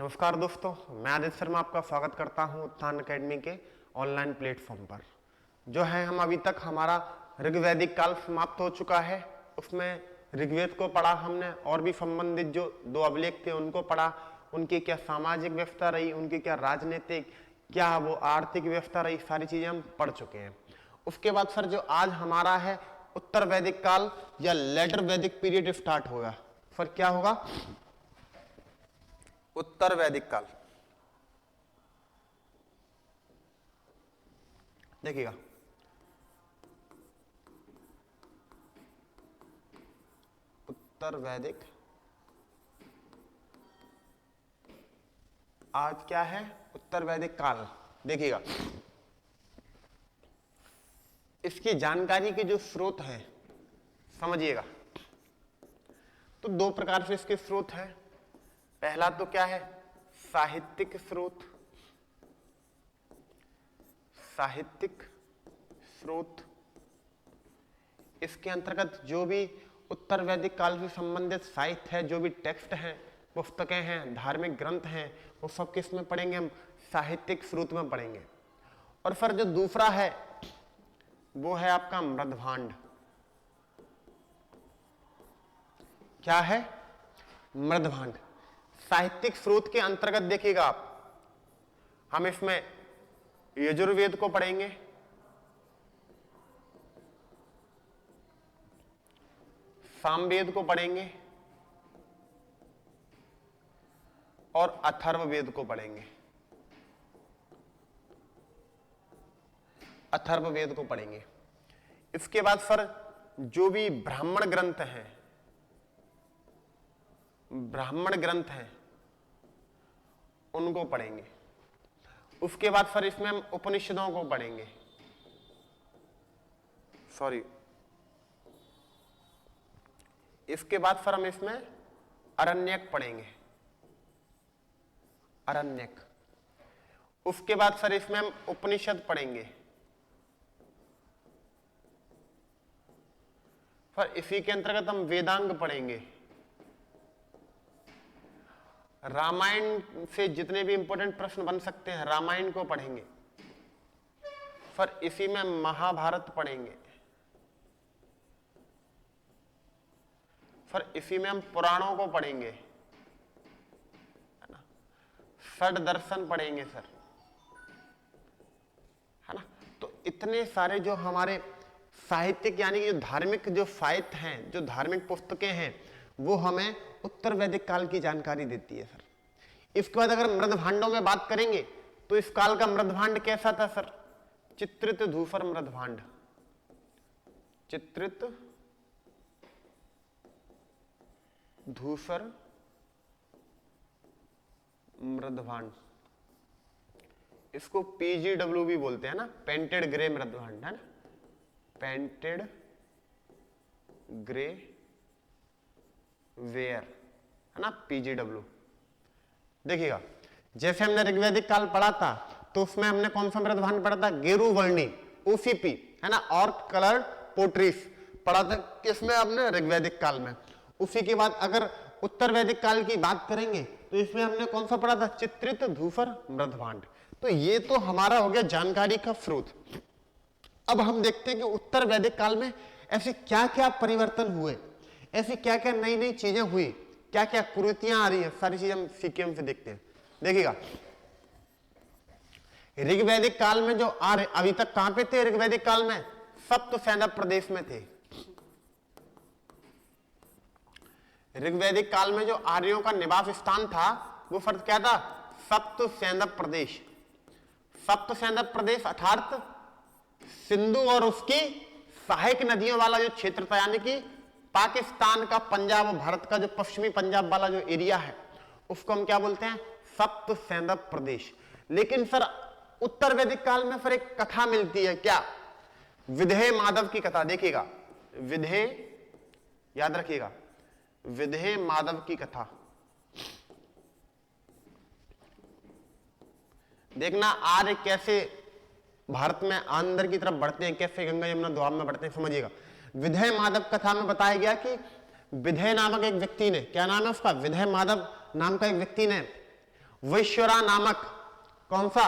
नमस्कार दोस्तों, मैं आदित्य शर्मा आपका स्वागत करता हूं उत्थान अकेडमी के ऑनलाइन प्लेटफॉर्म पर। जो है हम अभी तक हमारा ऋग्वैदिक काल समाप्त हो चुका है। उसमें ऋग्वेद को पढ़ा हमने और भी संबंधित जो दो अभिलेख थे उनको पढ़ा। उनकी क्या सामाजिक व्यवस्था रही, उनकी क्या राजनीतिक, क्या वो आर्थिक व्यवस्था रही, सारी चीजें हम पढ़ चुके हैं। उसके बाद सर जो आज हमारा है उत्तर वैदिक काल या लेटर वैदिक पीरियड स्टार्ट होगा। सर क्या होगा? उत्तर वैदिक काल। देखिएगा, उत्तर वैदिक आज क्या है? उत्तर वैदिक काल। देखिएगा, इसकी जानकारी के जो स्रोत हैं समझिएगा। तो दो प्रकार से इसके स्रोत हैं। पहला तो क्या है? साहित्यिक स्रोत। साहित्यिक स्रोत, इसके अंतर्गत जो भी उत्तर वैदिक काल से संबंधित साहित्य है, जो भी टेक्स्ट हैं, पुस्तकें हैं, धार्मिक ग्रंथ हैं, वो सब किस में पढ़ेंगे हम? साहित्यिक स्रोत में पढ़ेंगे। और फिर जो दूसरा है वो है आपका मृदभांड। क्या है? मृदभांड। साहित्यिक स्रोत के अंतर्गत देखिएगा आप, हम इसमें यजुर्वेद को पढ़ेंगे, सामवेद को पढ़ेंगे और अथर्ववेद को पढ़ेंगे। अथर्ववेद को पढ़ेंगे। इसके बाद सर जो भी ब्राह्मण ग्रंथ हैं, ब्राह्मण ग्रंथ हैं उनको पढ़ेंगे। उसके बाद सर इसमें हम उपनिषदों को पढ़ेंगे। सॉरी, इसके बाद सर हम इसमें अरण्यक पढ़ेंगे। अरण्यक। उसके बाद सर इसमें हम उपनिषद पढ़ेंगे। फिर इसी के अंतर्गत हम वेदांग पढ़ेंगे। रामायण से जितने भी इंपॉर्टेंट प्रश्न बन सकते हैं रामायण को पढ़ेंगे। फिर इसी में महाभारत पढ़ेंगे। फिर इसी में हम पुराणों को पढ़ेंगे, है ना। षड दर्शन पढ़ेंगे सर, है ना। तो इतने सारे जो हमारे साहित्यिक यानी कि जो धार्मिक जो साहित्य हैं, जो धार्मिक पुस्तकें हैं, वो हमें उत्तर वैदिक काल की जानकारी देती है सर। इसके बाद अगर मृदभांडों में बात करेंगे तो इस काल का मृदभांड कैसा था सर? चित्रित धूसर मृदभांड। चित्रित धूसर मृदभांड, इसको PGW भी बोलते हैं ना, पेंटेड ग्रे मृदभांड, है ना। पेंटेड ग्रे वेयर, है ना, PGW। देखिएगा, जैसे हमने ऋग्वैदिक काल पढ़ा था तो उसमें हमने कौन सा मृदभांड पढ़ा था? गेरुवर्णी, OCP, है ना, और कलर पोट्रीज पढ़ा था। किसमें? हमने ऋग्वैदिक काल में। उसी के बाद अगर उत्तर वैदिक काल की बात करेंगे तो इसमें हमने कौन सा पढ़ा था? चित्रित धूसर मृदभांड। तो ये तो हमारा हो गया जानकारी का स्रोत। अब हम देखते हैं कि उत्तर वैदिक काल में ऐसे क्या क्या परिवर्तन हुए, ऐसी क्या क्या नई नई चीजें हुई, क्या क्या कुरीतियां आ रही हैं, सारी चीजें हम सीक्वेंस से देखते हैं। देखिएगा, ऋग्वैदिक काल में जो आर्य अभी तक कहां पे थे? ऋग्वैदिक काल में सप्त सैंधव प्रदेश में थे। ऋग्वैदिक काल में जो आर्यों का निवास स्थान था वो फर्क क्या था? सप्त सैंधव प्रदेश। सप्त सैंधव प्रदेश अर्थात सिंधु और उसकी सहायक नदियों वाला जो क्षेत्र था, यानी कि पाकिस्तान का, पंजाब और भारत का जो पश्चिमी पंजाब वाला जो एरिया है उसको हम क्या बोलते हैं? सप्त सैंधव प्रदेश। लेकिन सर उत्तर वैदिक काल में फिर एक कथा मिलती है, क्या? विधेय माधव की कथा। देखिएगा, विधेय, याद रखिएगा, विधेय माधव की कथा। देखना आर्य कैसे भारत में अंदर की तरफ बढ़ते हैं, कैसे गंगा यमुना दोआब में बढ़ते हैं, समझिएगा। विधेय माधव कथा में बताया गया कि विधेय नामक एक व्यक्ति ने, क्या नाम है उसका? विधेय माधव नाम का एक व्यक्ति ने विश्वरा नामक, कौन सा?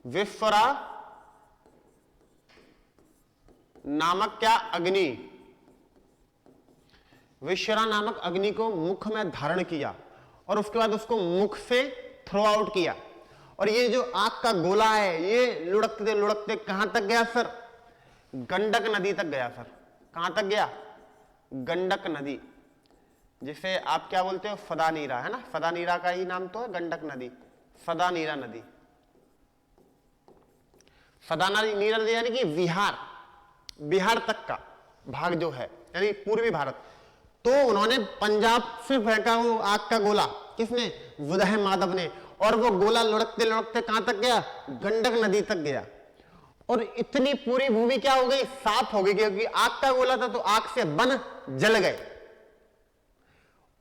विश्वरा नामक क्या? अग्नि। विश्वरा नामक अग्नि को मुख में धारण किया और उसके बाद उसको मुख से थ्रो आउट किया। और ये जो आग का गोला है ये लुढ़कते लुढ़कते कहां तक गया सर? गंडक नदी तक गया सर। कहां तक गया? गंडक नदी, जिसे आप क्या बोलते हो? फदानीरा, है ना? फदानीरा का ही नाम तो है गंडक नदी, फदानीरा नदी। फदानीरा नदी यानी कि बिहार, बिहार तक का भाग जो है यानी पूर्वी भारत। तो उन्होंने पंजाब से फेंका वो आग का गोला, किसने? बुधह माधव ने। और वो गोला लुढ़कते लुढ़कते कहां तक गया? गंडक नदी तक गया। और इतनी पूरी भूमि क्या हो गई? साफ हो गई, क्योंकि आग का गोला था तो आग से वन जल गए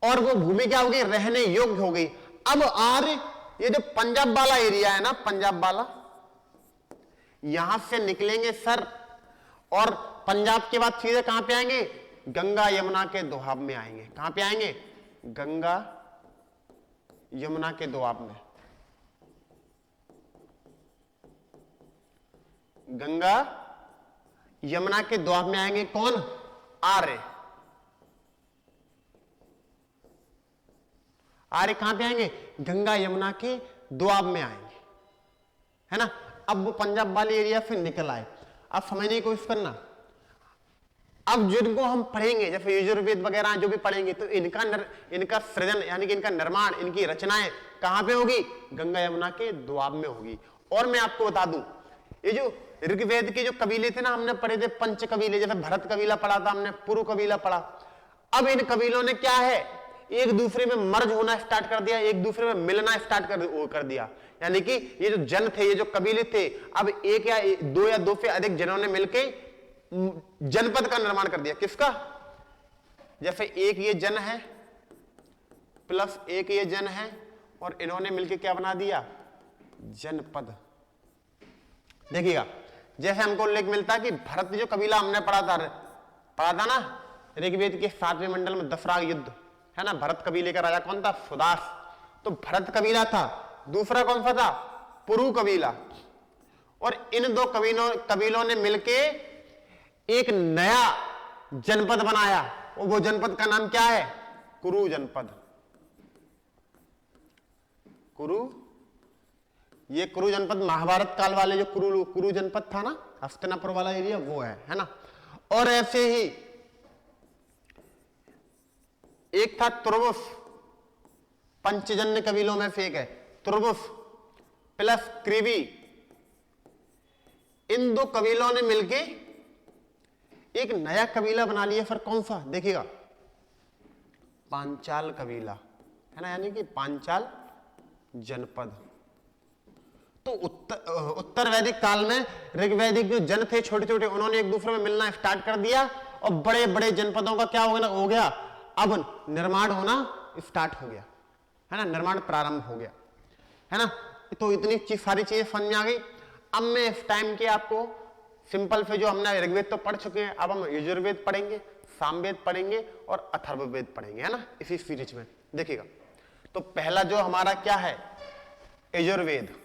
और वो भूमि क्या हो गई? रहने योग्य हो गई। अब आर्य ये जो पंजाब वाला एरिया है ना, पंजाब वाला, यहां से निकलेंगे सर और पंजाब के बाद सीधे कहां पे आएंगे? गंगा यमुना के दोआब में आएंगे। कहां पे आएंगे? गंगा यमुना के दोआब में। गंगा यमुना के दोआब में आएंगे कौन? आर्य। आर्य कहां पे आएंगे? गंगा यमुना के दोआब में आएंगे, है ना? अब वो पंजाब वाले एरिया से निकल आए। अब समझने की कोशिश करना, अब जिनको हम पढ़ेंगे जैसे यजुर्वेद वगैरह जो भी पढ़ेंगे तो इनका सृजन यानी कि इनका निर्माण, इनकी रचनाएं कहां पे होगी? गंगा यमुना के दोआब में होगी। और मैं आपको बता दूं, ये जो ऋग्वेद के जो कबीले थे ना, हमने पढ़े थे पंच कबीले, जैसे भरत कबीला पढ़ा था हमने, पुरु कबीला पढ़ा। अब इन कबीलों ने क्या है? एक दूसरे में मर्ज होना स्टार्ट कर दिया, एक दूसरे में मिलना स्टार्ट कर दिया। यानी कि ये जो जन थे, ये जो कबीले थे, अब एक या दो से अधिक जनों ने मिलकर जनपद का निर्माण कर दिया। किसका? जैसे एक ये जन है प्लस एक ये जन है और इन्होंने मिलकर क्या बना दिया? जनपद। देखिएगा, जैसे हमको उल्लेख मिलता है कि भरत जो कबीला हमने पढ़ा था ना ऋग्वेद के 7वें मंडल में दशराग युद्ध, है ना? भरत कबीले का राजा कौन था? सुदास। तो भरत कबीला था। दूसरा कौन सा था? पुरु कबीला। और इन दो कबीलों ने मिलकर एक नया जनपद बनाया और वो जनपद का नाम क्या है? कुरु जनपद। कुरु, ये कुरु जनपद महाभारत काल वाले जो कुरु जनपद था ना, हस्तिनापुर वाला एरिया, वो है ना? और ऐसे ही एक था तुर्वुस, पंचजन्य कबीलों में से एक है तुर्वुस प्लस क्रीवी। इन दो कबीलों ने मिलकर एक नया कबीला बना लिया। फिर कौन सा? देखिएगा, पांचाल कबीला, है ना? यानी कि पांचाल जनपद। तो उत्तर वैदिक काल में ऋग्वैदिक जो जन थे छोटे छोटे, उन्होंने एक दूसरे में मिलना स्टार्ट कर दिया और बड़े बड़े जनपदों का क्या हो गया? अब निर्माण होना स्टार्ट हो गया, है ना? निर्माण प्रारंभ हो गया, है ना? तो इतनी सारी चीजें समझ में आ गई। अब मैं इस टाइम के आपको सिंपल से, जो हमने ऋग्वेद तो पढ़ चुके हैं, अब हम यजुर्वेद पढ़ेंगे, सामवेद पढ़ेंगे और अथर्ववेद पढ़ेंगे, है ना? इसी सीरीज में देखिएगा। तो पहला जो हमारा क्या है? यजुर्वेद।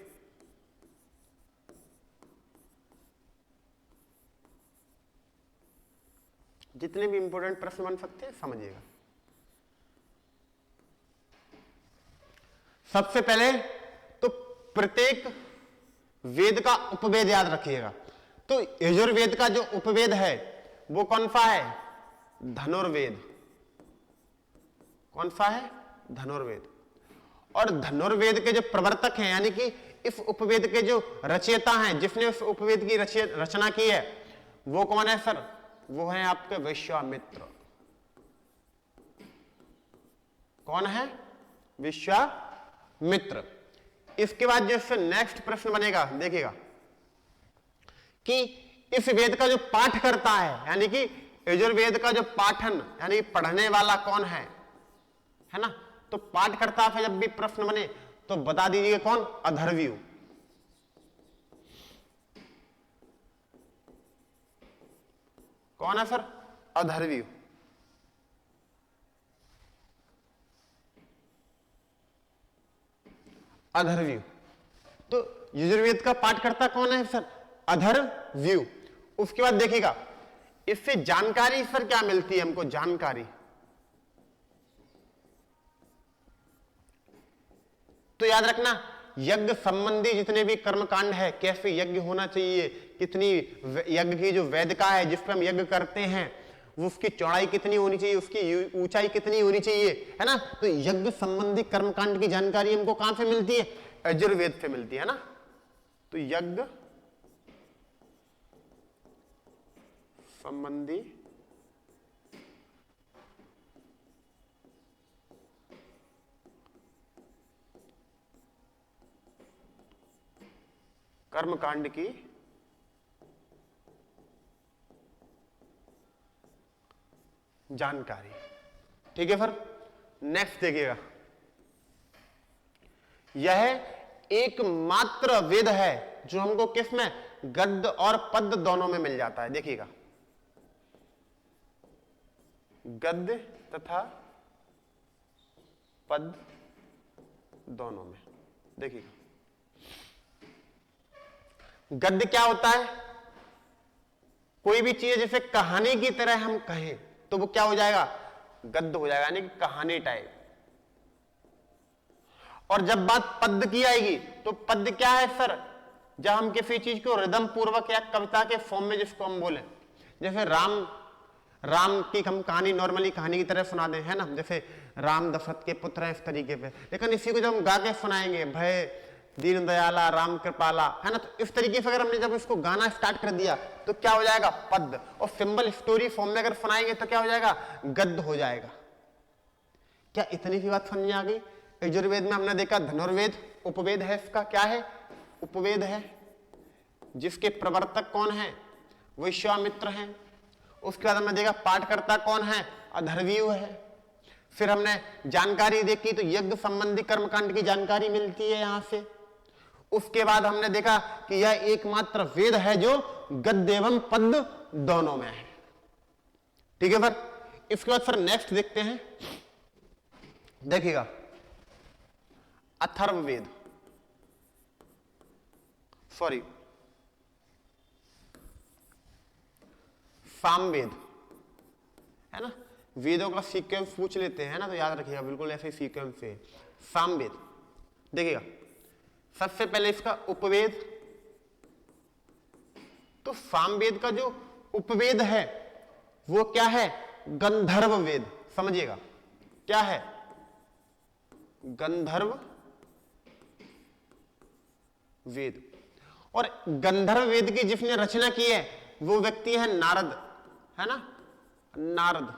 जितने भी इंपॉर्टेंट प्रश्न बन सकते हैं समझिएगा। सबसे पहले तो प्रत्येक वेद का उपवेद याद रखिएगा। तो यजुर्वेद का जो उपवेद है वो कौन सा है? धनुर्वेद। कौन सा है? धनुर्वेद। और धनुर्वेद के जो प्रवर्तक हैं, यानी कि इस उपवेद के जो रचयिता हैं, जिसने उस उपवेद की रचना की है, वो कौन है सर? वो है आपके विश्वामित्र। कौन है? विश्वामित्र। इसके बाद जो नेक्स्ट प्रश्न बनेगा, देखिएगा कि इस वेद का जो पाठ करता है, यानी कि यजुर्वेद का जो पाठन यानी पढ़ने वाला कौन है ना? तो पाठ करता है जब भी प्रश्न बने तो बता दीजिए कौन? अथर्वयु। कौन है सर? अथर्वयु। अधर्व्यू। तो यजुर्वेद का पाठकर्ता कौन है सर? अधर्व्यू। उसके बाद देखिएगा इससे जानकारी सर क्या मिलती है हमको? जानकारी तो याद रखना यज्ञ संबंधी जितने भी कर्मकांड है, कैसे यज्ञ होना चाहिए, कितनी यज्ञ की जो वेदिका है जिस पर हम यज्ञ करते हैं वो उसकी चौड़ाई कितनी होनी चाहिए, उसकी ऊंचाई कितनी होनी चाहिए, है ना। तो यज्ञ संबंधी कर्मकांड की जानकारी हमको कहां से मिलती है? यजुर्वेद से मिलती है ना। तो यज्ञ संबंधी कर्मकांड की जानकारी, ठीक है सर। नेक्स्ट देखिएगा, यह एकमात्र वेद है जो हमको किसमें? गद्य और पद्य दोनों में मिल जाता है। देखिएगा गद्य तथा पद्य दोनों में। देखिएगा गद्य क्या होता है? कोई भी चीज जैसे कहानी की तरह हम कहें तो वो क्या हो जाएगा? गद्य हो जाएगा, यानी कि कहानी टाइप। और जब बात पद्य की आएगी तो पद्य क्या है सर? जब हम किसी चीज को रिदम पूर्वक या कविता के फॉर्म में जिसको हम बोले, जैसे राम की हम कहानी नॉर्मली कहानी की तरह सुना दें, है ना, जैसे राम दशरथ के पुत्र है इस तरीके पे। लेकिन इसी को जब हम गा के सुनाएंगे, भय दीन दयाला राम कृपाला, है ना, तो इस तरीके से अगर हमने जब इसको गाना स्टार्ट कर दिया तो क्या हो जाएगा? पद्य। और सिंबल स्टोरी फॉर्म में अगर सुनाएंगे तो क्या हो जाएगा? गद्य हो जाएगा। क्या इतनी सी बात समझ में आ गई? यजुर्वेद में हमने देखा धनुर्वेद उपवेद है, इसका क्या है? उपवेद है, जिसके प्रवर्तक कौन है? विश्वामित्र हैं। उसके बाद हमने देखा पाठकर्ता कौन है? अधर्व्यू है। फिर हमने जानकारी देखी तो यज्ञ संबंधी कर्मकांड की जानकारी मिलती है यहां से। उसके बाद हमने देखा कि यह एकमात्र वेद है जो गद्य एवं पद्य दोनों में है। ठीक है सर। इसके बाद सर नेक्स्ट देखते हैं, देखिएगा अथर्ववेद, सॉरी सामवेद, है ना। वेदों का सीक्वेंस पूछ लेते हैं ना, तो याद रखिएगा बिल्कुल ऐसे सीक्वेंस से। सामवेद देखिएगा, सबसे पहले इसका उपवेद। तो सामवेद का जो उपवेद है वो क्या है? गंधर्व वेद। समझिएगा क्या है? गंधर्व वेद। और गंधर्व वेद की जिसने रचना की है वो व्यक्ति है नारद, है ना, नारद।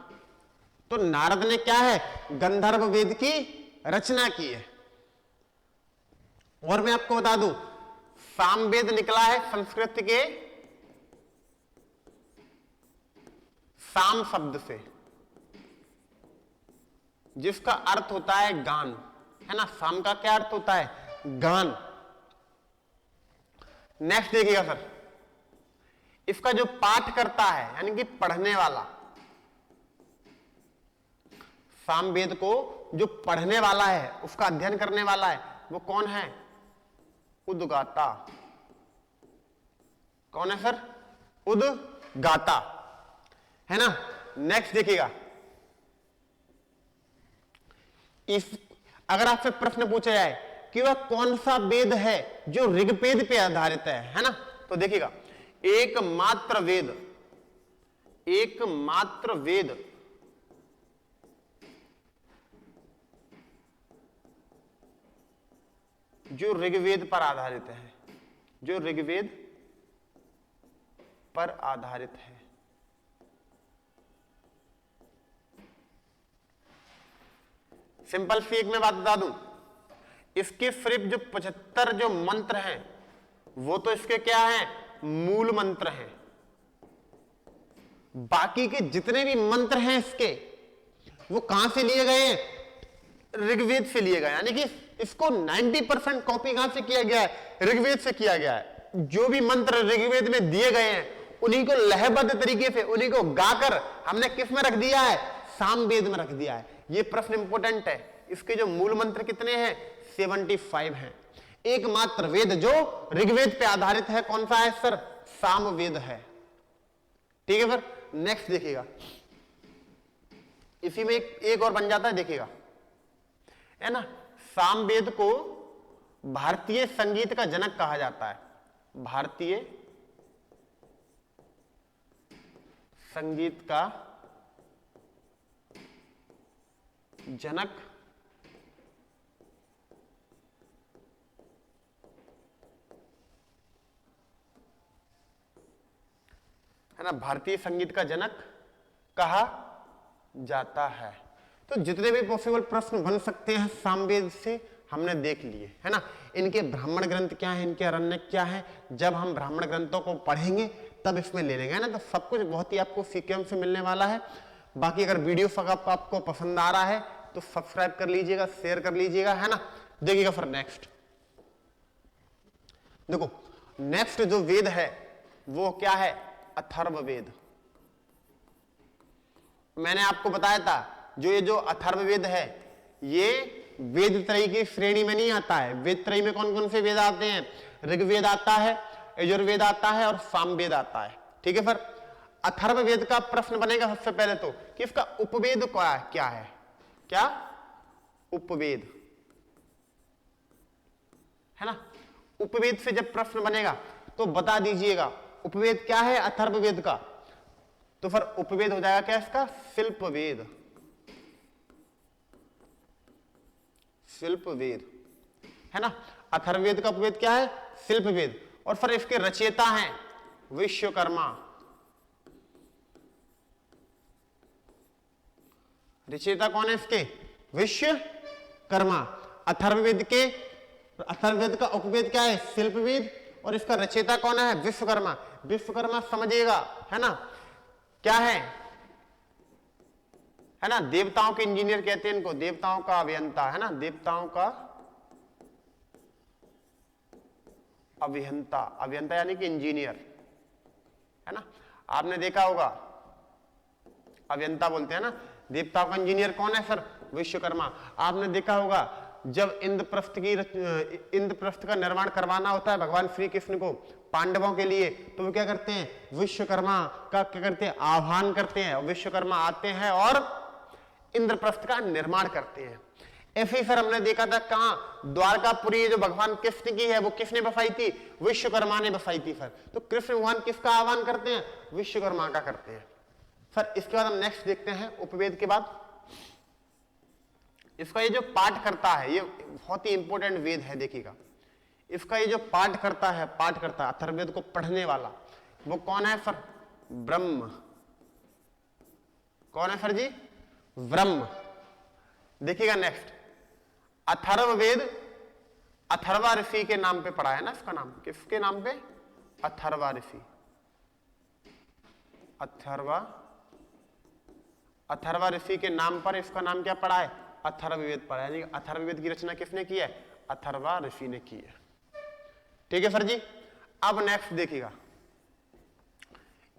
तो नारद ने क्या है? गंधर्व वेद की रचना की है। और मैं आपको बता दूं, सामवेद निकला है संस्कृत के साम शब्द से, जिसका अर्थ होता है गान, है ना। साम का क्या अर्थ होता है? गान। नेक्स्ट देखिएगा सर, इसका जो पाठ करता है यानी कि पढ़ने वाला, सामवेद को जो पढ़ने वाला है, उसका अध्ययन करने वाला है, वो कौन है? उद्गाता। कौन है सर? उद्गाता, है ना। नेक्स्ट देखिएगा, इस अगर आपसे प्रश्न पूछा जाए कि वह कौन सा वेद है जो ऋग्वेद पे आधारित है ना, तो देखिएगा एकमात्र वेद, एकमात्र वेद जो ऋग्वेद पर आधारित है, जो ऋग्वेद पर आधारित है। सिंपल सी एक मैं बात बता दूं, इसके सिर्फ जो 75 जो मंत्र हैं वो तो इसके क्या हैं? मूल मंत्र हैं। बाकी के जितने भी मंत्र हैं इसके, वो कहां से लिए गए हैं? ऋग्वेद से लिए गए। यानी कि इसको 90% कॉपी कहां से किया गया है? ऋग्वेद से किया गया है। जो भी मंत्र ऋग्वेद में दिए गए हैं उन्हीं को लयबद्ध तरीके से, उन्हीं को गाकर हमने किस में रख दिया है? सामवेद में रख दिया है। ये प्रश्न इंपोर्टेंट है। इसके जो मूल मंत्र कितने हैं? 75 हैं। एकमात्र वेद जो ऋग्वेद पे आधारित है कौन सा है सर? सामवेद है। ठीक है सर, नेक्स्ट देखिएगा, इसी में एक और बन जाता है, देखिएगा, है ना। सामवेद को भारतीय संगीत का जनक कहा जाता है, भारतीय संगीत का जनक है ना, भारतीय संगीत का जनक कहा जाता है। तो जितने भी पॉसिबल प्रश्न बन सकते हैं सामवेद से हमने देख लिए, है ना। इनके ब्राह्मण ग्रंथ क्या है, इनके अरण्यक क्या है, जब हम ब्राह्मण ग्रंथों को पढ़ेंगे तब इसमें ले लेंगे, है ना। तो सब कुछ बहुत ही आपको सीक्वेंस से मिलने वाला है। बाकी अगर वीडियो आपको पसंद आ रहा है तो सब्सक्राइब कर लीजिएगा, शेयर कर लीजिएगा, है ना। देखिएगा फिर नेक्स्ट, देखो नेक्स्ट जो वेद है वो क्या है? अथर्ववेद। मैंने आपको बताया था जो ये जो अथर्ववेद है ये वेद त्रयी की श्रेणी में नहीं आता है। वेद त्रयी में कौन कौन से वेद आते हैं? ऋग्वेद आता है, यजुर्वेद आता है और सामवेद आता है। ठीक है सर, अथर्ववेद का प्रश्न बनेगा सबसे पहले तो कि इसका उपवेद क्या है? क्या उपवेद, है ना। उपवेद से जब प्रश्न बनेगा तो बता दीजिएगा उपवेद क्या है अथर्ववेद का। तो फिर उपवेद हो जाएगा क्या इसका? शिल्पवेद, शिल्पवेद, है ना। अथर्ववेद का उपवेद क्या है? शिल्पवेद। और फिर इसके रचयिता हैं विश्वकर्मा, रचयिता कौन है इसके? विश्वकर्मा। अथर्ववेद का उपवेद क्या है? शिल्पवेद। और इसका रचयिता कौन है? विश्वकर्मा। विश्वकर्मा समझिएगा, है ना, क्या है ना, देवताओं के इंजीनियर कहते हैं इनको, देवताओं का अभियंता, है ना, देवताओं का अभियंता। अभियंता यानी कि इंजीनियर, है ना। आपने देखा होगा अभियंता बोलते हैं ना, देवताओं का इंजीनियर कौन है सर? विश्वकर्मा। आपने देखा होगा जब इंद्रप्रस्थ का निर्माण करवाना होता है भगवान श्री कृष्ण को पांडवों के लिए, तो वो क्या करते हैं? विश्वकर्मा का क्या करते हैं? आह्वान करते हैं। विश्वकर्मा आते हैं और इंद्रप्रस्थ का निर्माण करते हैं। ऐसे ही सर हमने देखा था कहां? द्वारकापुरी जो भगवान कृष्ण की है वो किसने बसाई थी? विश्वकर्मा ने बसाई थी सर। तो कृष्ण भगवान किसका आह्वान करते हैं? विश्वकर्मा का करते हैं सर। इसके बाद हम नेक्स्ट देखते हैं उपवेद के बाद इसका ये जो पाठ करता है, ये बहुत ही इंपॉर्टेंट वेद है। देखिएगा इसका ये जो पाठ करता है अथर्ववेद को पढ़ने वाला वो कौन है सर? ब्रह्म। कौन है सर जी? ब्रह्म। देखिएगा नेक्स्ट, अथर्ववेद अथर्वा ऋषि के नाम पे पढ़ा है ना, इसका नाम किसके नाम पे? अथर्वा ऋषि। अथर्वा ऋषि के नाम पर इसका नाम क्या पड़ा है? अथर्ववेद पढ़ा है। अथर्ववेद की रचना किसने की है? अथर्वा ऋषि ने की है। ठीक है सर जी। अब नेक्स्ट देखिएगा,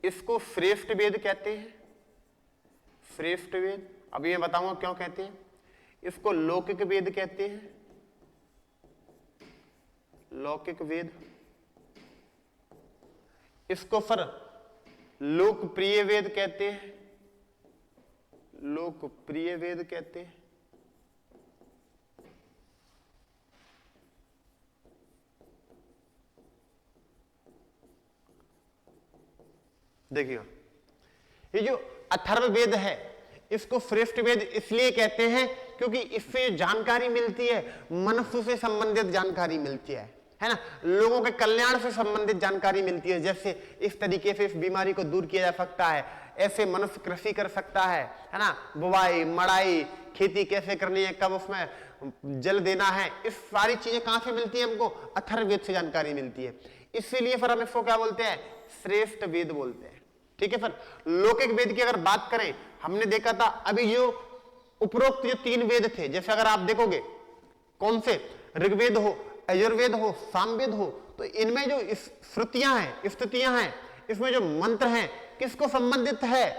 इसको श्रेष्ठ वेद कहते हैं, श्रेष्ठ वेद। अभी मैं बताऊंगा क्यों कहते हैं। इसको लौकिक वेद कहते हैं, लौकिक वेद। इसको फिर लोकप्रिय वेद कहते हैं, लोकप्रिय वेद कहते हैं। देखिए ये जो अथर्ववेद है इसको श्रेष्ठ वेद इसलिए कहते हैं क्योंकि इससे जानकारी मिलती है, मनुष्य से संबंधित जानकारी मिलती है ना, लोगों के कल्याण से संबंधित जानकारी मिलती है। जैसे इस तरीके से इस बीमारी को दूर किया जा सकता है, ऐसे मनुष्य कृषि कर सकता है ना, बुवाई मड़ाई खेती कैसे करनी है, कब उसमें जल देना है, इस सारी चीजें कहां से मिलती है हमको? अथर्ववेद से जानकारी मिलती है। इसीलिए फिर हम इसको क्या बोलते हैं? श्रेष्ठ वेद बोलते हैं। ठीक है सर। लौकिक वेद की अगर बात करें, हमने देखा था अभी जो उपरोक्त जो 3 वेद थे, जैसे अगर आप देखोगे कौन से, ऋग्वेद हो, यजुर्वेद हो, सामवेद हो, तो इनमें जो श्रुतियां हैं, स्थितियां हैं, इसमें जो मंत्र हैं किसको संबंधित है?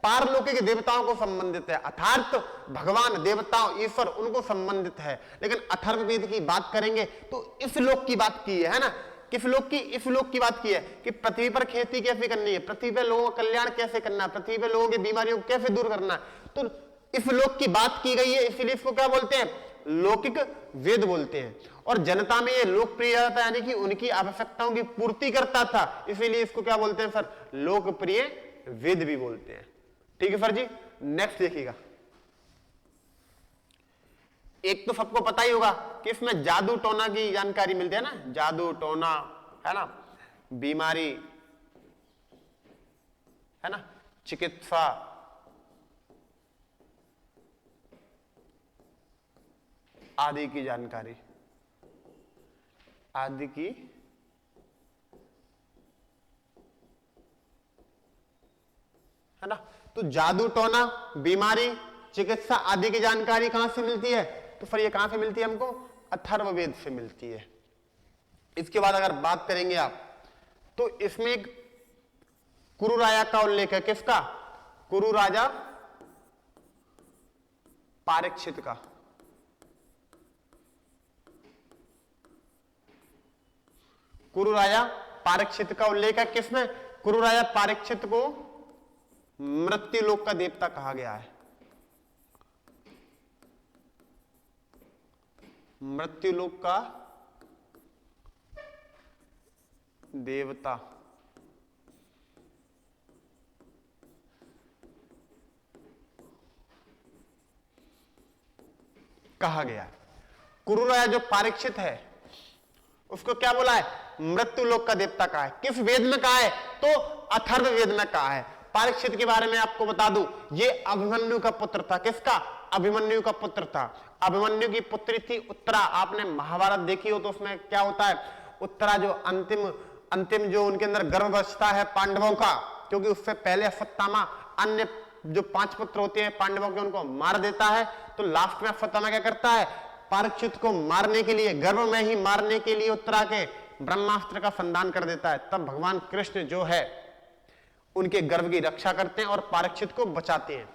पारलौकिक देवताओं को संबंधित है, अर्थात भगवान, देवताओं, ईश्वर उनको संबंधित है। लेकिन अथर्ववेद की बात करेंगे तो इस लोक की बात की है ना, किस लोक की? इस लोक की बात की है कि पृथ्वी पर खेती कैसे करनी है, पृथ्वी पर लोगों का कल्याण कैसे करना है, पृथ्वी पर लोगों की बीमारियों को कैसे दूर करना है। तो इस लोक की बात की गई है, इसीलिए इसको क्या बोलते हैं? लौकिक वेद बोलते हैं। और जनता में ये लोकप्रिय था, यानी कि उनकी आवश्यकताओं की पूर्ति करता था, इसीलिए इसको क्या बोलते हैं सर? लोकप्रिय वेद भी बोलते हैं। ठीक है सर जी। नेक्स्ट देखिएगा, एक तो सबको पता ही होगा कि इसमें जादू टोना की जानकारी मिलती है ना, जादू टोना है ना, बीमारी है ना, चिकित्सा, आदि की जानकारी, आदि की है ना। तो जादू टोना, बीमारी, चिकित्सा आदि की जानकारी कहां से मिलती है? तो फिर ये कहां से मिलती है हमको? अथर्ववेद से मिलती है। इसके बाद अगर बात करेंगे आप तो इसमें एक कुरु राजा का उल्लेख है। किसका? कुरु राजा पारीक्षित का। कुरु राजा पारीक्षित का उल्लेख है। किसमें? कुरु राजा पारीक्षित को मृत्युलोक का देवता कहा गया है। मृत्युलोक का देवता कहा गया है। कुरु राजा जो पारीक्षित है उसको क्या बोला है? मृत्युलोक का देवता कहा है। किस वेद में कहा है? तो अथर्ववेद में कहा है। पारीक्षित के बारे में आपको बता दूं, ये अभिमन्यु का पुत्र था। किसका? अभिमन्यु का पुत्र था। अभिमन्यु की पुत्री थी उत्तरा। आपने महाभारत देखी हो तो उसमें क्या होता है? उत्तरा जो अंतिम जो उनके अंदर गर्भ बचता है पांडवों का, क्योंकि उससे पहले अश्वत्थामा अन्य जो 5 पुत्र होते हैं पांडवों के उनको मार देता है। तो लास्ट में अश्वत्थामा क्या करता है? पारीक्षित को मारने के लिए, गर्भ में ही मारने के लिए उत्तरा के ब्रह्मास्त्र का संधान कर देता है। तब भगवान कृष्ण जो है उनके गर्भ की रक्षा करते हैं और पारीक्षित को बचाते हैं।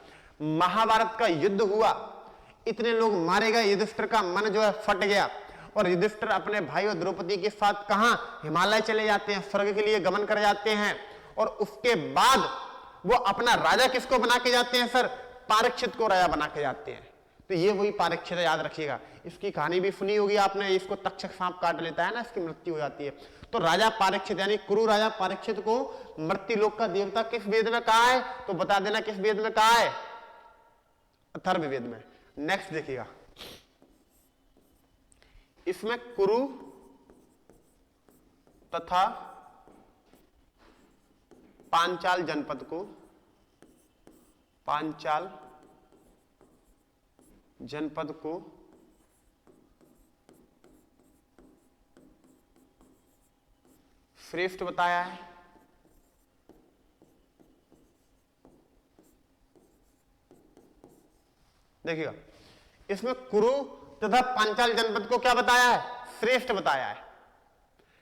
महाभारत का युद्ध हुआ, इतने लोग मारे गए, युधिष्ठिर का मन जो है फट गया और युधिष्ठिर अपने भाई और द्रौपदी के साथ कहां? हिमालय चले जाते हैं, स्वर्ग के लिए गमन कर जाते हैं। और उसके बाद वो अपना राजा किसको बना के जाते हैं सर? पारीक्षित को राजा बना के जाते हैं। तो ये वही पारीक्षित है, याद रखिएगा। इसकी कहानी भी सुनी होगी आपने, इसको तक्षक सांप काट लेता है ना, इसकी मृत्यु हो जाती है। तो राजा पारीक्षित यानी कुरु राजा पारीक्षित को मृत्युलोक का देवता किस वेद में कहा है? तो बता देना किस वेद में कहा है? अथर्ववेद में। नेक्स्ट देखिएगा, इसमें कुरु तथा पांचाल जनपद को, पांचाल जनपद को श्रेष्ठ बताया है। देखिएगा, इसमें कुरु तथा पांचाल जनपद को क्या बताया है? श्रेष्ठ बताया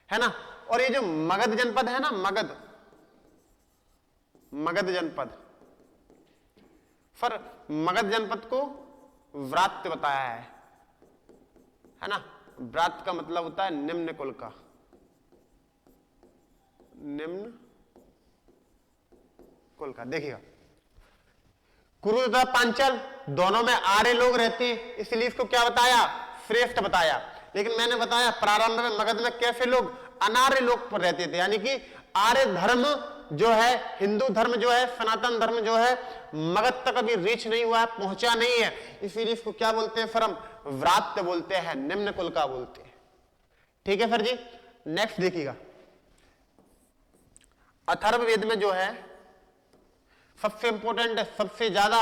है ना। और ये जो मगध जनपद है ना, मगध जनपद, फिर मगध जनपद को व्रात्य बताया है ना। व्रात्य का मतलब होता है निम्न कुल का, निम्न कुल का। देखिएगा, कुरु तथा पांचाल दोनों में आर्य लोग रहते हैं, इसलिए इसको क्या बताया? श्रेष्ठ बताया। लेकिन मैंने बताया प्रारंभ में मगध में कैसे लोग? अनार्य लोग पर रहते थे, यानी कि आर्य धर्म जो है, हिंदू धर्म जो है, सनातन धर्म जो है, मगध तक अभी रीच नहीं हुआ है, पहुंचा नहीं है, इसीलिए इसको क्या बोलते हैं? फिर हम व्रात्य बोलते हैं, निम्न कुल का बोलते हैं। ठीक है सर जी। नेक्स्ट देखिएगा, अथर्ववेद में जो है सबसे इंपॉर्टेंट है, सबसे ज्यादा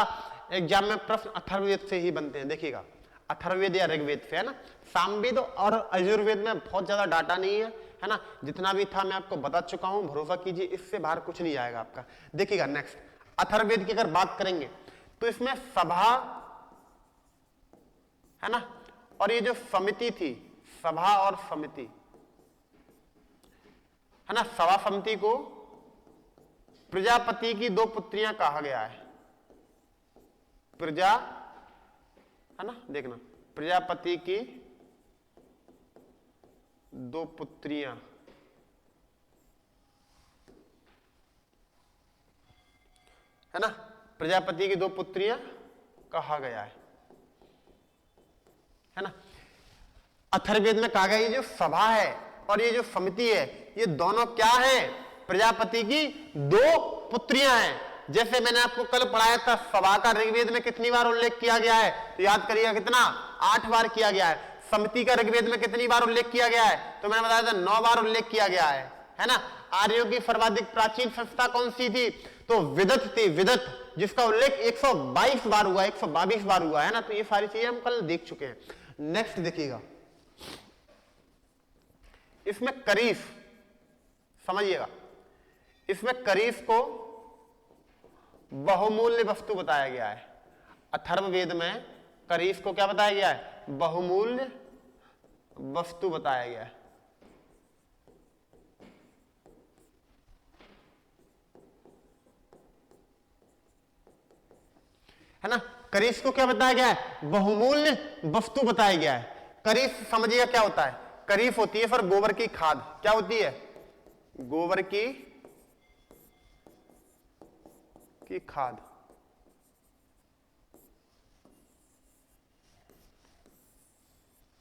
एग्जाम में प्रश्न अथर्ववेद से ही बनते हैं। देखिएगा, अथर्ववेद या ऋग्वेद से, है ना। सामवेद और यजुर्वेद में बहुत ज्यादा डाटा नहीं है ना। जितना भी था मैं आपको बता चुका हूं, भरोसा कीजिए, इससे बाहर कुछ नहीं आएगा आपका। देखिएगा नेक्स्ट, अथर्ववेद की अगर बात करेंगे तो इसमें सभा है ना, और ये जो समिति थी, सभा और समिति है ना, सभा समिति को प्रजापति की 2 पुत्रियां कहा गया है। प्रजा, है ना, देखना, प्रजापति की 2 पुत्रियां, है ना, प्रजापति की 2 पुत्रियां कहा गया है ना। अथर्ववेद में कहा गया ये जो सभा है और ये जो समिति है, ये दोनों क्या है, प्रजापति की 2 पुत्रियां हैं। जैसे मैंने आपको कल पढ़ाया था, सभा का ऋग्वेद में कितनी बार उल्लेख किया गया है, तो याद करिएगा कितना, 8 बार किया गया है। समिति का ऋग्वेद में कितनी बार उल्लेख किया गया है, तो मैंने बताया था 9 बार उल्लेख किया गया है ना। आर्यों की सर्वाधिक प्राचीन संस्था कौन सी थी, तो विदत थी, विदत, जिसका उल्लेख 122 बार हुआ, 122 बार हुआ, है ना। तो ये सारी चीजें हम कल देख चुके हैं। नेक्स्ट देखिएगा, इसमें करीफ, समझिएगा, इसमें करीफ को बहुमूल्य वस्तु बताया गया है। अथर्ववेद में करीफ को क्या बताया गया है, बहुमूल्य वस्तु बताया गया है ना। करीफ को क्या बताया गया है, बहुमूल्य वस्तु बताया गया है। करीफ समझिएगा क्या होता है, करीफ होती है फिर गोबर की खाद। क्या होती है, गोबर की खाद,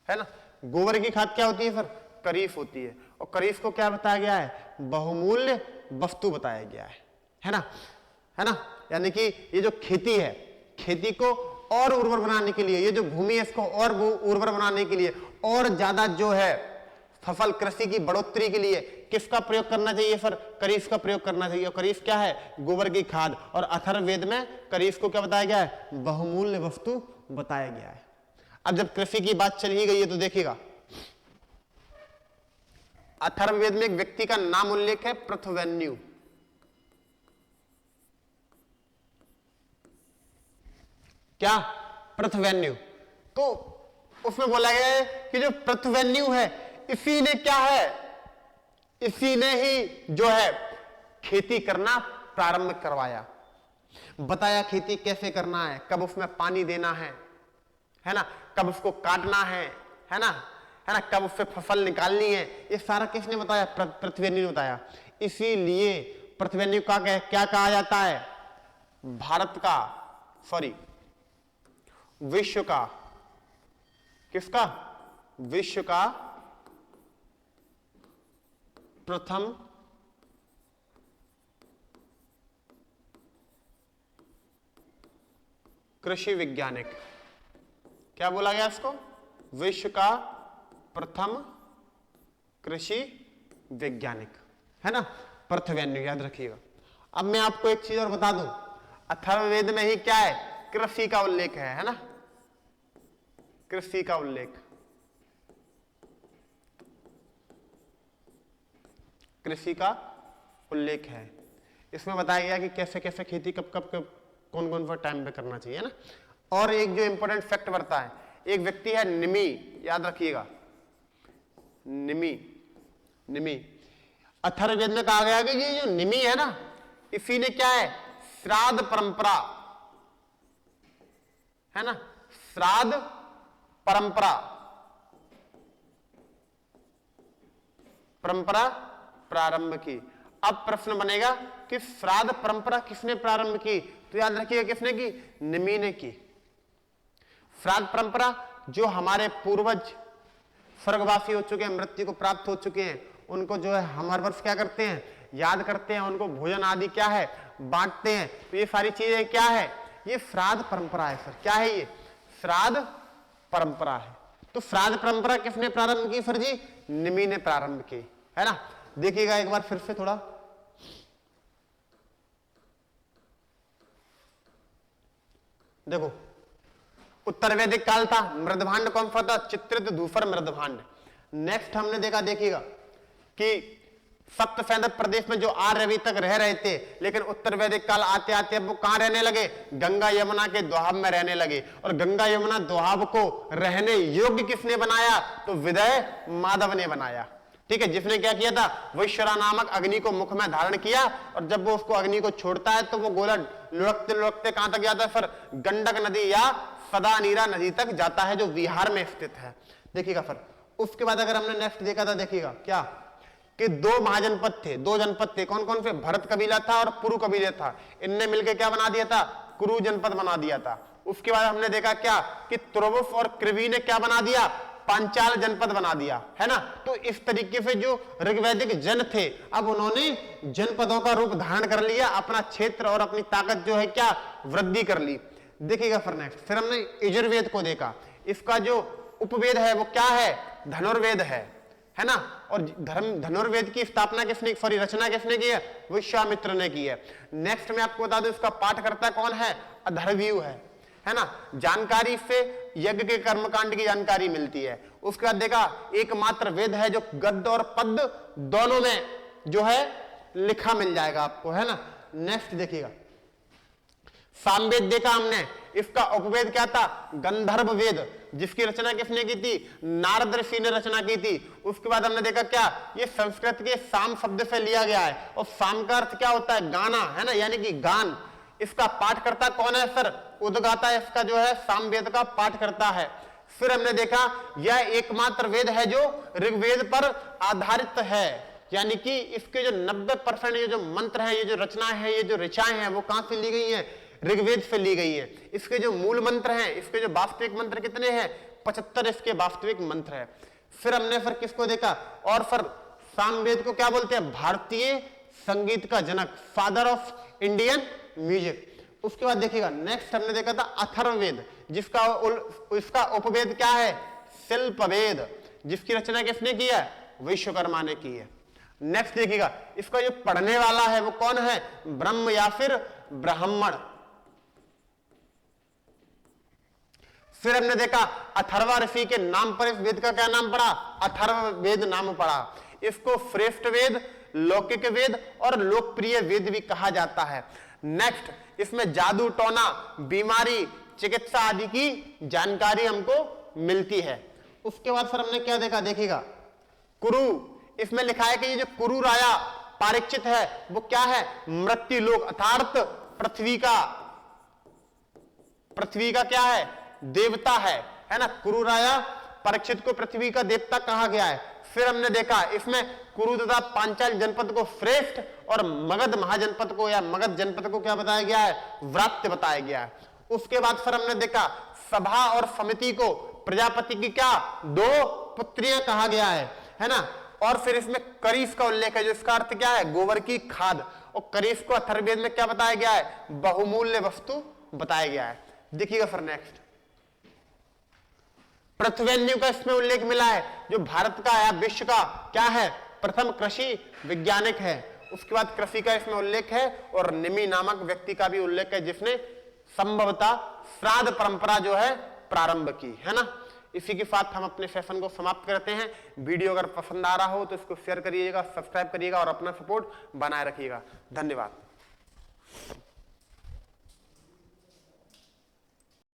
है ना। गोबर की खाद क्या होती है, फिर करीफ होती है। और करीफ को क्या बताया गया है, बहुमूल्य वस्तु बताया गया है ना, है ना। यानी कि ये जो खेती है, खेती को और उर्वर बनाने के लिए, ये जो भूमि है इसको और उर्वर बनाने के लिए, और ज्यादा जो है फसल कृषि की बढ़ोतरी के लिए किसका प्रयोग करना चाहिए, फिर करीफ का प्रयोग करना चाहिए। और करीफ क्या है, गोबर की खाद। और अथर्ववेद में करीफ को क्या बताया गया है, बहुमूल्य वस्तु बताया गया है। अब जब कृषि की बात चल ही गई है तो देखिएगा, अथर्ववेद में एक व्यक्ति का नाम उल्लेख है, पृथ्वेन्यु। क्या, पृथ्वेन्यु। तो उसमें बोला गया है कि जो पृथ्वेन्यु है, इसी ने क्या है, इसी ने ही जो है खेती करना प्रारंभ करवाया, बताया खेती कैसे करना है, कब उसमें पानी देना है ना, कब उसको काटना है ना, कब उससे फसल निकालनी है, ये सारा किसने बताया, पृथ्वेन्यु ने बताया। इसीलिए पृथ्वेन्यु का क्या कहा जाता है, भारत का, सॉरी विश्व का, किसका, विश्व का प्रथम कृषि वैज्ञानिक। क्या बोला गया इसको, विश्व का प्रथम कृषि वैज्ञानिक, है ना, पृथ्वेन्यु, याद रखिएगा। अब मैं आपको एक चीज और बता दूं, अथर्ववेद में ही क्या है, कृषि का उल्लेख है ना, कृषि का उल्लेख, कृषि का उल्लेख है। इसमें बताया गया कि कैसे कैसे खेती कब कब कब कौन कौन सा टाइम पे करना चाहिए ना। और एक जो इंपॉर्टेंट फैक्ट बढ़ता है, एक व्यक्ति है निमी, याद रखिएगा, निमी, निमी। अथर्ववेद में कहा गया कि ये जो निमी है ना, इसी ने क्या है, श्राद्ध परंपरा, है ना, श्राद्ध परंपरा, परंपरा प्रारंभ की। अब प्रश्न बनेगा कि श्राद्ध परंपरा किसने प्रारंभ की, तो याद रखिएगा किसने की, निमी ने की। श्राद्ध परंपरा जो हमारे पूर्वज स्वर्गवासी हो चुके हैं, मृत्यु को प्राप्त हो चुके हैं, उनको जो है हम हर वर्ष क्या करते हैं, याद करते हैं, उनको भोजन आदि क्या है, बांटते हैं। तो ये सारी चीजें क्या है, ये श्राद्ध परंपरा है सर। क्या है ये, श्राद्ध परंपरा है। तो श्राद्ध परंपरा किसने प्रारंभ की सर जी, निमी ने प्रारंभ की, है ना। देखिएगा एक बार फिर से थोड़ा, देखो उत्तर वैदिक काल था, मृदभांड कौन सा था, चित्रित धूसर मृदभांड। नेक्स्ट हमने देखा, देखिएगा कि सप्त सैंधव प्रदेश में जो आर्य अभी तक रह रहे थे, लेकिन उत्तर वैदिक काल आते आते अब वो कहां रहने लगे, गंगा यमुना के दोआब में रहने लगे। और गंगा यमुना दोआब को रहने योग्य किसने बनाया, तो विदय माधव ने बनाया। ठीक है, जिसने क्या किया था, वैश्वरा नामक अग्नि को मुख में धारण किया, और जब वो उसको अग्नि को छोड़ता है तो वो गोला लुढ़कते लुढ़कते कहां तक जाता है, फिर गंडक नदी या सदानीरा नदी तक जाता है, जो बिहार में स्थित है। देखिएगा फिर उसके बाद अगर हमने नेक्स्ट देखा था, देखिएगा क्या कि दो महाजनपद थे, दो जनपद थे, कौन कौन से, भरत कबीला था और पुरु कबीला था, इनने मिलकर क्या बना दिया था, कुरु जनपद बना दिया था। उसके बाद हमने देखा क्या कि त्रोवुस और कृवि ने क्या बना दिया, पांचाल जनपद बना दिया, है ना। तो इस तरीके से जो ऋग्वैदिक जन थे, अब उन्होंने जनपदों का रूप धारण कर लिया, अपना क्षेत्र और अपनी ताकत जो है क्या वृद्धि कर ली। देखिएगा फिर नेक्स्ट, फिर हमने यजुर्वेद को देखा, इसका जो उपवेद है वो क्या है, धनुर्वेद है ना। और धनुर्वेद की स्थापना किसने, सॉरी रचना किसने की है, विश्वामित्र ने की है। नेक्स्ट मैं आपको बता दूं, इसका पाठकर्ता कौन है, अधर्व्यू है ना। जानकारी से यज्ञ के कर्मकांड की जानकारी मिलती है। उसके बाद देखा एकमात्र वेद है जो गद्य और पद्य दोनों में जो है लिखा मिल जाएगा आपको, है ना। नेक्स्ट देखिएगा सामवेद देखा हमने, इसका उपवेद क्या था, गंधर्व वेद, जिसकी रचना किसने की थी, नारद ऋषि ने रचना की थी। उसके बाद हमने देखा क्या, ये संस्कृत के साम शब्द से लिया गया है, और साम का अर्थ क्या होता है, गाना, है ना, यानी कि गान। इसका पाठकर्ता कौन है सर, उद्गाता इसका जो है सामवेद का पाठकर्ता है। फिर हमने देखा यह एकमात्र वेद है जो ऋग्वेद पर आधारित है, यानी कि इसके जो 90% ये जो मंत्र है, ये जो रचनाएं हैं, ये जो ऋचाएं हैं, वो कहां से ली गई हैं, ऋग्वेद से ली गई है। इसके जो मूल मंत्र हैं, इसके जो वास्तविक मंत्र कितने हैं, 75 इसके वास्तविक मंत्र है। फिर हमने फिर किसको देखा, और फिर सामवेद को क्या बोलते हैं, भारतीय संगीत का जनक, फादर ऑफ इंडियन म्यूजिक। उसके बाद देखिएगा नेक्स्ट हमने देखा था अथर्ववेद, जिसका इसका उपवेद क्या है, शिल्पवेद, जिसकी रचना किसने की है, विश्वकर्मा ने की है। नेक्स्ट देखिएगा इसका जो पढ़ने वाला है वो कौन है, ब्रह्म या फिर ब्राह्मण। फिर हमने देखा अथर्वा ऋषि के नाम पर इस वेद का क्या नाम पड़ा, अथर्ववेद नाम पड़ा। इसको श्रेष्ठ वेद, लौकिक वेद और लोकप्रिय वेद भी कहा जाता है। नेक्स्ट इसमें जादू टोना, बीमारी, चिकित्सा आदि की जानकारी हमको मिलती है। उसके बाद फिर हमने क्या देखा, देखिएगा कुरु, इसमें लिखा है कि ये जो कुरु राजा परीक्षित है वो क्या है, मृत्यु लोक अर्थात पृथ्वी का क्या है, देवता है ना। कुरु राजा परीक्षित को पृथ्वी का देवता कहा गया है। फिर हमने देखा इसमें कुरु तथा पांचाल जनपद को श्रेष्ठ और मगध महाजनपद को या मगध जनपद को क्या बताया गया है, व्रात्य बताया गया है। उसके बाद फिर हमने देखा सभा और समिति को प्रजापति की क्या, दो पुत्रियां कहा गया है ना। और फिर इसमें करीस का उल्लेख है, जो इसका अर्थ क्या है, गोबर की खाद। और करीस को अथर्ववेद में क्या बताया गया है, बहुमूल्य वस्तु बताया गया है। देखिएगा फिर नेक्स्ट पृथ्वेन्यू का इसमें उल्लेख मिला है, जो भारत का या विश्व का क्या है, प्रथम कृषि वैज्ञानिक है। उसके बाद कृषि का इसमें उल्लेख है, और निमि नामक व्यक्ति का भी उल्लेख है, जिसने संभवतः श्राद्ध परंपरा जो है प्रारंभ की, है ना। इसी के साथ हम अपने सेशन को समाप्त करते हैं। वीडियो अगर पसंद आ रहा हो तो इसको शेयर करिएगा, सब्सक्राइब करिएगा और अपना सपोर्ट बनाए रखिएगा। धन्यवाद।